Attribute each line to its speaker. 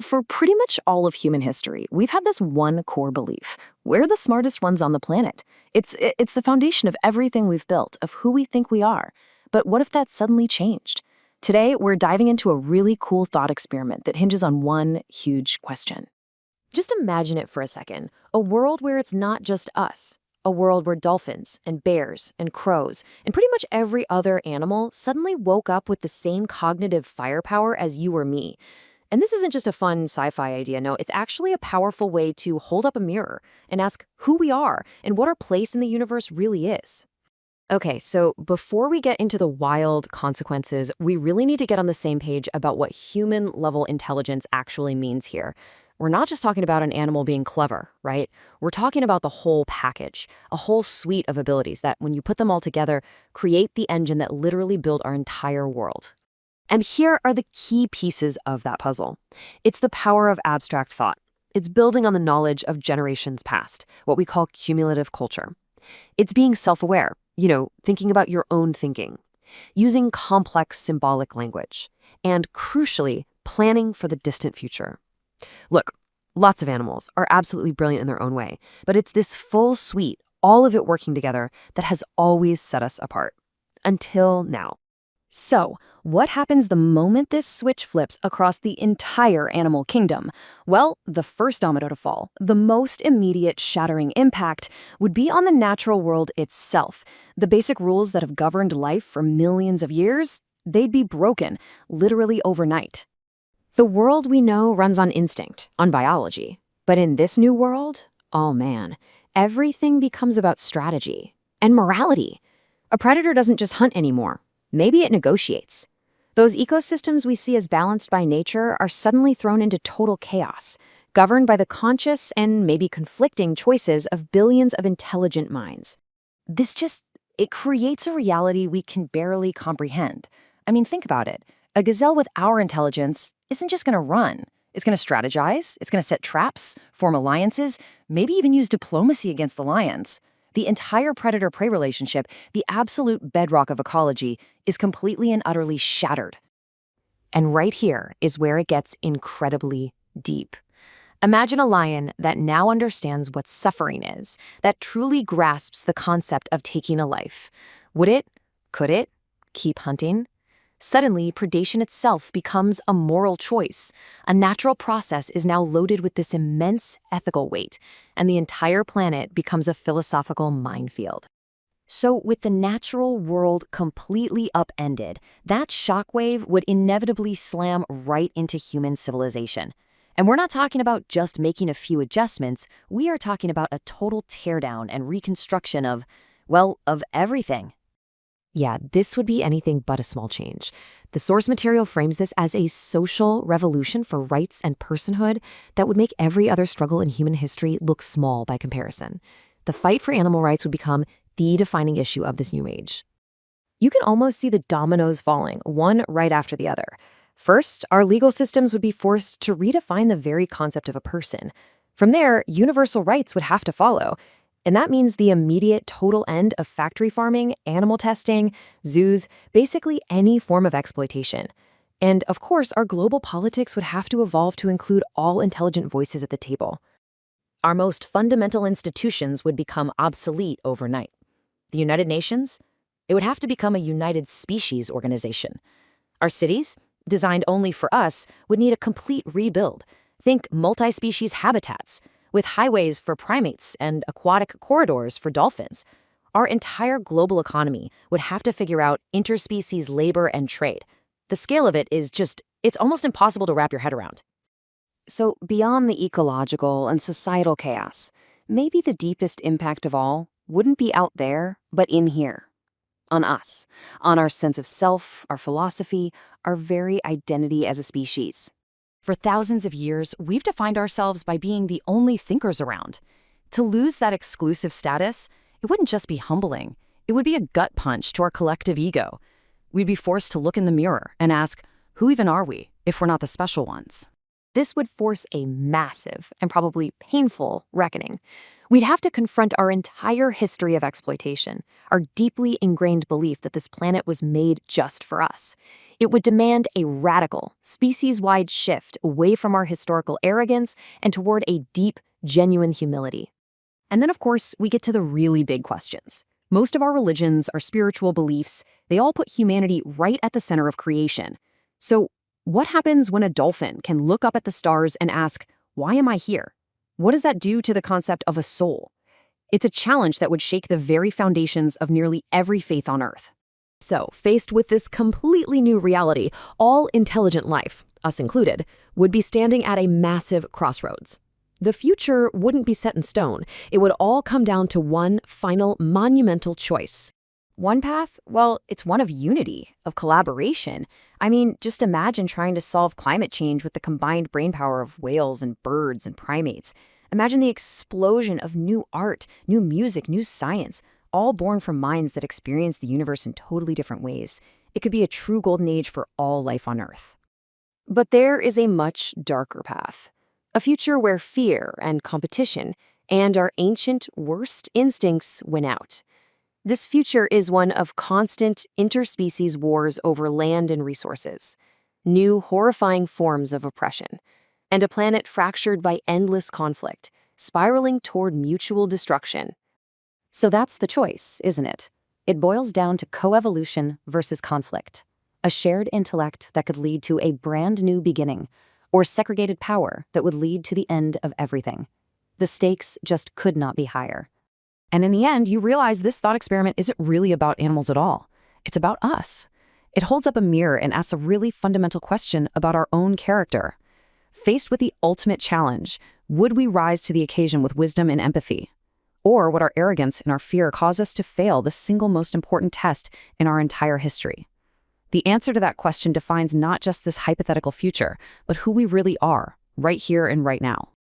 Speaker 1: For pretty much all of human history, we've had this one core belief. We're the smartest ones on the planet. It's the foundation of everything we've built, of who we think we are. But what if that suddenly changed? Today, we're diving into a really cool thought experiment that hinges on one huge question.
Speaker 2: Just imagine it for a second. A world where it's not just us. A world where dolphins and bears and crows and pretty much every other animal suddenly woke up with the same cognitive firepower as you or me. And this isn't just a fun sci-fi idea, no, it's actually a powerful way to hold up a mirror and ask who we are and what our place in the universe really is. Okay, so before we get into the wild consequences, we really need to get on the same page about what human-level intelligence actually means here. We're not just talking about an animal being clever, right? We're talking about the whole package, a whole suite of abilities that, when you put them all together, create the engine that literally built our entire world. And here are the key pieces of that puzzle. It's the power of abstract thought. It's building on the knowledge of generations past, what we call cumulative culture. It's being self-aware, thinking about your own thinking, using complex symbolic language, and crucially, planning for the distant future. Look, lots of animals are absolutely brilliant in their own way, but it's this full suite, all of it working together, that has always set us apart. Until now.
Speaker 1: So, what happens the moment this switch flips across the entire animal kingdom? Well, the first domino to fall, the most immediate shattering impact, would be on the natural world itself. The basic rules that have governed life for millions of years, they'd be broken, literally overnight. The world we know runs on instinct, on biology. But in this new world, oh man, everything becomes about strategy and morality. A predator doesn't just hunt anymore. Maybe it negotiates. Those ecosystems we see as balanced by nature are suddenly thrown into total chaos, governed by the conscious and maybe conflicting choices of billions of intelligent minds. It creates a reality we can barely comprehend. I mean, think about it. A gazelle with our intelligence isn't just going to run. It's going to strategize, it's going to set traps, form alliances, maybe even use diplomacy against the lions. The entire predator-prey relationship, the absolute bedrock of ecology, is completely and utterly shattered.
Speaker 2: And right here is where it gets incredibly deep. Imagine a lion that now understands what suffering is, that truly grasps the concept of taking a life. Could it keep hunting? Suddenly, predation itself becomes a moral choice. A natural process is now loaded with this immense ethical weight, and the entire planet becomes a philosophical minefield. So, with the natural world completely upended, that shockwave would inevitably slam right into human civilization. And we're not talking about just making a few adjustments, we are talking about a total teardown and reconstruction of everything. Yeah, this would be anything but a small change. The source material frames this as a social revolution for rights and personhood that would make every other struggle in human history look small by comparison. The fight for animal rights would become the defining issue of this new age. You can almost see the dominoes falling, one right after the other. First, our legal systems would be forced to redefine the very concept of a person. From there, universal rights would have to follow. And that means the immediate total end of factory farming, animal testing, zoos, basically any form of exploitation. And of course, our global politics would have to evolve to include all intelligent voices at the table. Our most fundamental institutions would become obsolete overnight. The United Nations? It would have to become a United Species organization. Our cities, designed only for us, would need a complete rebuild. Think multi-species habitats, with highways for primates and aquatic corridors for dolphins. Our entire global economy would have to figure out interspecies labor and trade. The scale of it is it's almost impossible to wrap your head around. So beyond the ecological and societal chaos, maybe the deepest impact of all wouldn't be out there, but in here. On us, on our sense of self, our philosophy, our very identity as a species. For thousands of years, we've defined ourselves by being the only thinkers around. To lose that exclusive status, it wouldn't just be humbling. It would be a gut punch to our collective ego. We'd be forced to look in the mirror and ask, who even are we if we're not the special ones? This would force a massive and probably painful reckoning. We'd have to confront our entire history of exploitation, our deeply ingrained belief that this planet was made just for us. It would demand a radical, species-wide shift away from our historical arrogance and toward a deep, genuine humility.
Speaker 1: And then, of course, we get to the really big questions. Most of our religions, our spiritual beliefs, they all put humanity right at the center of creation. So, what happens when a dolphin can look up at the stars and ask, "Why am I here?" What does that do to the concept of a soul? It's a challenge that would shake the very foundations of nearly every faith on Earth.
Speaker 2: So, faced with this completely new reality, all intelligent life, us included, would be standing at a massive crossroads. The future wouldn't be set in stone. It would all come down to one final monumental choice.
Speaker 1: One path? Well, it's one of unity, of collaboration. I mean, just imagine trying to solve climate change with the combined brainpower of whales and birds and primates. Imagine the explosion of new art, new music, new science, all born from minds that experience the universe in totally different ways. It could be a true golden age for all life on Earth. But there is a much darker path. A future where fear and competition and our ancient worst instincts win out. This future is one of constant interspecies wars over land and resources, new horrifying forms of oppression, and a planet fractured by endless conflict, spiraling toward mutual destruction. So that's the choice, isn't it? It boils down to coevolution versus conflict, a shared intellect that could lead to a brand new beginning, or segregated power that would lead to the end of everything. The stakes just could not be higher.
Speaker 2: And in the end, you realize this thought experiment isn't really about animals at all. It's about us. It holds up a mirror and asks a really fundamental question about our own character. Faced with the ultimate challenge, would we rise to the occasion with wisdom and empathy? Or would our arrogance and our fear cause us to fail the single most important test in our entire history? The answer to that question defines not just this hypothetical future, but who we really are, right here and right now.